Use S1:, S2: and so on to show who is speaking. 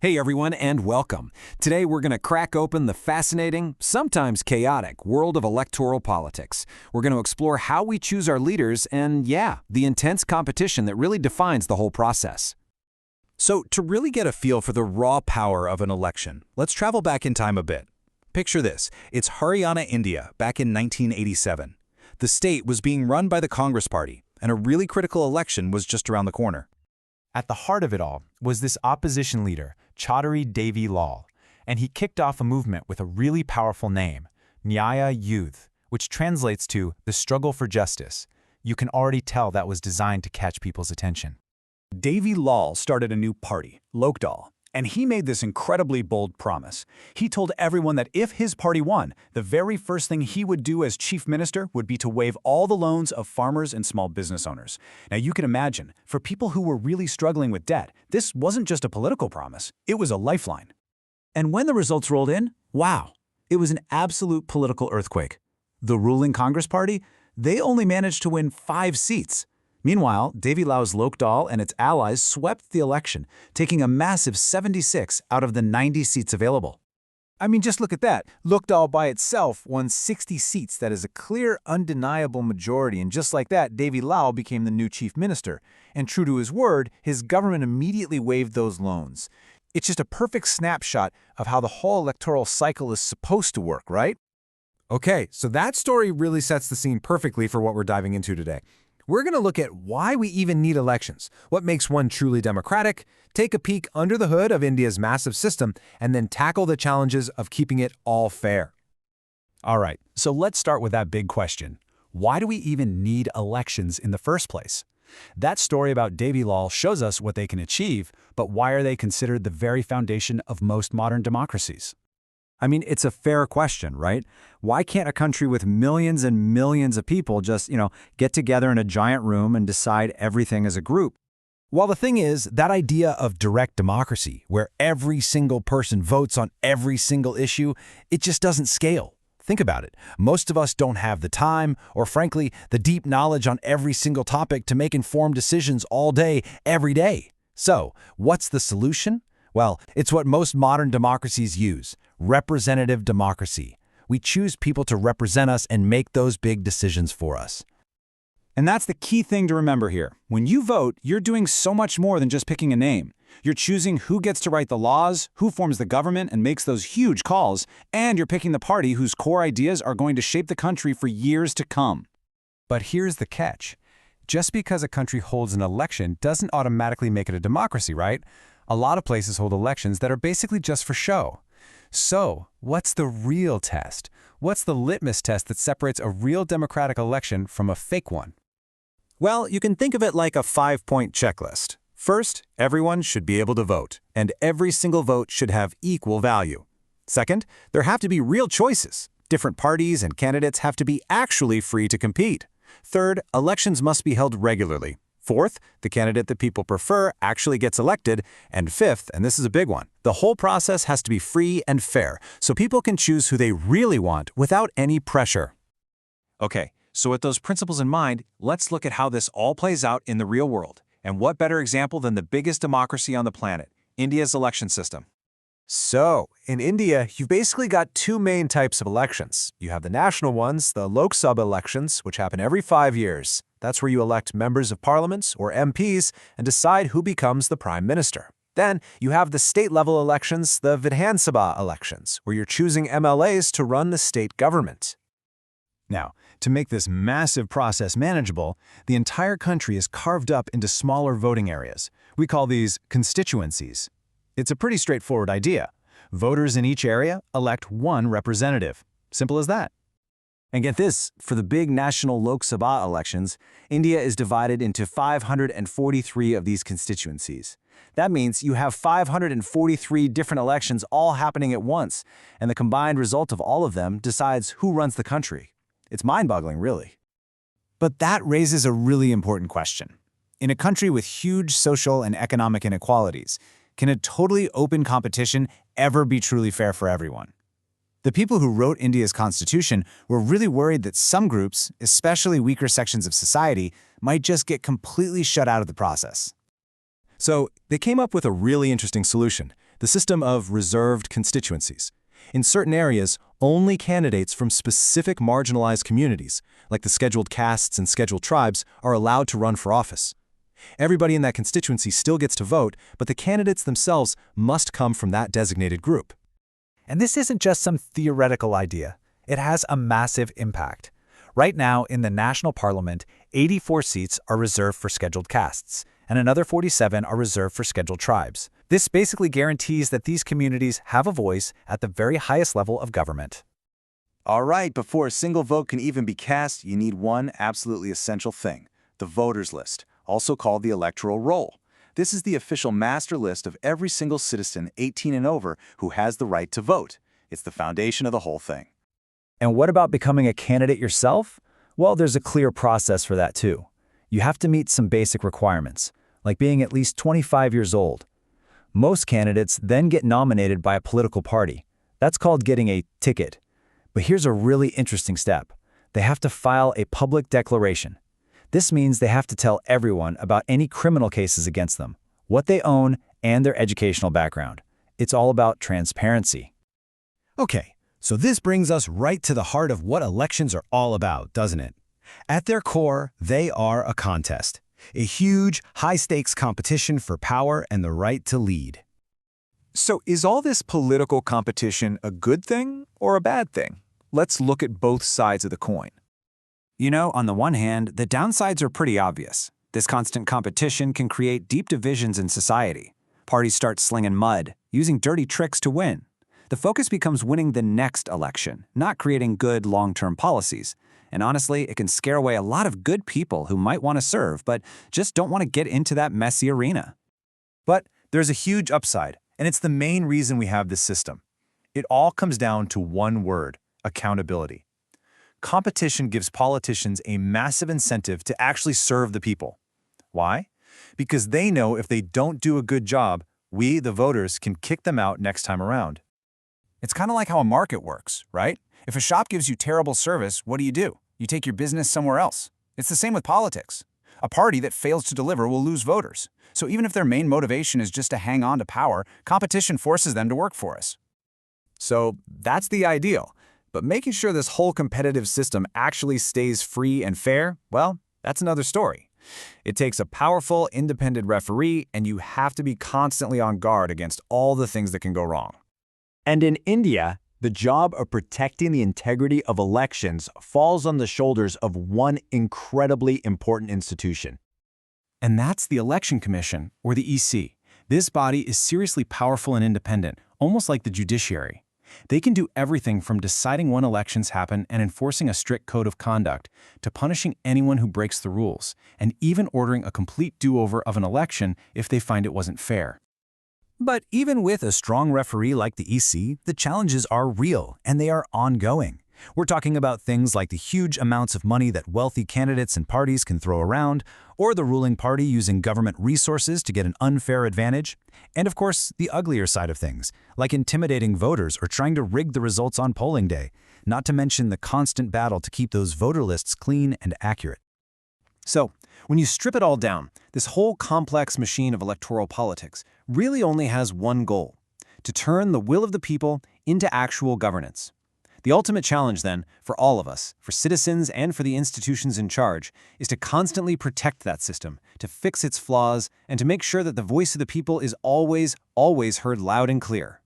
S1: Hey everyone, and welcome. Today we're going to crack open the fascinating, sometimes chaotic, world of electoral politics. We're going to explore how we choose our leaders and, the intense competition that really defines the whole process.
S2: So, to really get a feel for the raw power of an election, let's travel back in time a bit. Picture this. It's Haryana, India, back in 1987. The state was being run by the Congress Party, and a really critical election was just around the corner.
S3: At the heart of it all was this opposition leader, Chaudhry Devi Lal, and he kicked off a movement with a really powerful name, Nyaya Youth, which translates to the struggle for justice. You can already tell that was designed to catch people's attention.
S2: Devi Lal started a new party, Lokdal, and he made this incredibly bold promise. He told everyone that if his party won, the very first thing he would do as chief minister would be to waive all the loans of farmers and small business owners. Now you can imagine, for people who were really struggling with debt, this wasn't just a political promise, it was a lifeline. And when the results rolled in, wow, it was an absolute political earthquake. The ruling Congress Party, they only managed to win 5 seats. Meanwhile, Devi Lal's Lokdal and its allies swept the election, taking a massive 76 out of the 90 seats available.
S3: I mean, just look at that. Lokdal by itself won 60 seats. That is a clear, undeniable majority, and just like that, Devi Lal became the new chief minister. And true to his word, his government immediately waived those loans. It's just a perfect snapshot of how the whole electoral cycle is supposed to work, right?
S4: Okay, so that story really sets the scene perfectly for what we're diving into today. We're going to look at why we even need elections, what makes one truly democratic, take a peek under the hood of India's massive system, and then tackle the challenges of keeping it all fair.
S2: All right, so let's start with that big question. Why do we even need elections in the first place? That story about Devi Lal shows us what they can achieve, but why are they considered the very foundation of most modern democracies?
S1: I mean, it's a fair question, right? Why can't a country with millions and millions of people just, get together in a giant room and decide everything as a group?
S4: Well, the thing is, that idea of direct democracy, where every single person votes on every single issue, it just doesn't scale. Think about it. Most of us don't have the time, or frankly, the deep knowledge on every single topic to make informed decisions all day, every day. So, what's the solution? Well, it's what most modern democracies use, representative democracy. We choose people to represent us and make those big decisions for us.
S2: And that's the key thing to remember here. When you vote, you're doing so much more than just picking a name. You're choosing who gets to write the laws, who forms the government and makes those huge calls, and you're picking the party whose core ideas are going to shape the country for years to come.
S3: But here's the catch. Just because a country holds an election doesn't automatically make it a democracy, right? A lot of places hold elections that are basically just for show. So, what's the real test? What's the litmus test that separates a real democratic election from a fake one?
S1: Well, you can think of it like a 5-point checklist. First, everyone should be able to vote, and every single vote should have equal value. Second, there have to be real choices. Different parties and candidates have to be actually free to compete. Third, elections must be held regularly. Fourth, the candidate that people prefer actually gets elected. And fifth, and this is a big one, the whole process has to be free and fair, so people can choose who they really want without any pressure. Okay, so with those principles in mind, let's look at how this all plays out in the real world. And what better example than the biggest democracy on the planet, India's election system?
S4: So, in India, you've basically got 2 main types of elections. You have the national ones, the Lok Sabha elections, which happen every 5 years. That's where you elect members of parliaments, or MPs, and decide who becomes the prime minister. Then, you have the state-level elections, the Vidhan Sabha elections, where you're choosing MLAs to run the state government.
S3: Now, to make this massive process manageable, the entire country is carved up into smaller voting areas. We call these constituencies. It's a pretty straightforward idea. Voters in each area elect one representative. Simple as that.
S1: And get this, for the big national Lok Sabha elections, India is divided into 543 of these constituencies. That means you have 543 different elections all happening at once, and the combined result of all of them decides who runs the country. It's mind-boggling, really.
S2: But that raises a really important question. In a country with huge social and economic inequalities, can a totally open competition ever be truly fair for everyone? The people who wrote India's constitution were really worried that some groups, especially weaker sections of society, might just get completely shut out of the process.
S4: So, they came up with a really interesting solution.
S1: the system of reserved constituencies. In certain areas, only candidates from specific marginalized communities, like the scheduled castes and scheduled tribes, are allowed to run for office. Everybody in that constituency still gets to vote, but the candidates themselves must come from that designated group.
S3: And this isn't just some theoretical idea. It has a massive impact. Right now, in the national parliament, 84 seats are reserved for scheduled castes, and another 47 are reserved for scheduled tribes. This basically guarantees that these communities have a voice at the very highest level of government.
S2: All right, before a single vote can even be cast, you need one absolutely essential thing: the voters list, also called the electoral roll. This is the official master list of every single citizen 18 and over who has the right to vote. It's the foundation of the whole thing.
S3: And what about becoming a candidate yourself? Well, there's a clear process for that too. You have to meet some basic requirements, like being at least 25 years old. Most candidates then get nominated by a political party. That's called getting a ticket. But here's a really interesting step. They have to file a public declaration. This means they have to tell everyone about any criminal cases against them, what they own, and their educational background. It's all about transparency.
S4: Okay, so this brings us right to the heart of what elections are all about, doesn't it? At their core, they are a contest. A huge, high-stakes competition for power and the right to lead.
S3: So is all this political competition a good thing or a bad thing? Let's look at both sides of the coin.
S1: You know, on the one hand, the downsides are pretty obvious. This constant competition can create deep divisions in society. Parties start slinging mud, using dirty tricks to win. The focus becomes winning the next election, not creating good long-term policies. And honestly, it can scare away a lot of good people who might want to serve, but just don't want to get into that messy arena.
S3: But there's a huge upside, and it's the main reason we have this system. It all comes down to one word: accountability. Competition gives politicians a massive incentive to actually serve the people. Why? Because they know if they don't do a good job, we, the voters, can kick them out next time around.
S1: It's kind of like how a market works, right? If a shop gives you terrible service, what do? You take your business somewhere else. It's the same with politics. A party that fails to deliver will lose voters. So even if their main motivation is just to hang on to power, competition forces them to work for us. So that's the ideal. But making sure this whole competitive system actually stays free and fair, well, that's another story. It takes a powerful, independent referee, and you have to be constantly on guard against all the things that can go wrong.
S5: And in India, the job of protecting the integrity of elections falls on the shoulders of one incredibly important institution.
S1: And that's the Election Commission, or the EC. This body is seriously powerful and independent, almost like the judiciary. They can do everything from deciding when elections happen and enforcing a strict code of conduct, to punishing anyone who breaks the rules, and even ordering a complete do-over of an election if they find it wasn't fair.
S2: But even with a strong referee like the EC, the challenges are real and they are ongoing. We're talking about things like the huge amounts of money that wealthy candidates and parties can throw around, or the ruling party using government resources to get an unfair advantage, and of course, the uglier side of things, like intimidating voters or trying to rig the results on polling day, not to mention the constant battle to keep those voter lists clean and accurate.
S1: So, when you strip it all down, this whole complex machine of electoral politics really only has one goal: to turn the will of the people into actual governance. The ultimate challenge, then, for all of us, for citizens and for the institutions in charge, is to constantly protect that system, to fix its flaws, and to make sure that the voice of the people is always, always heard loud and clear.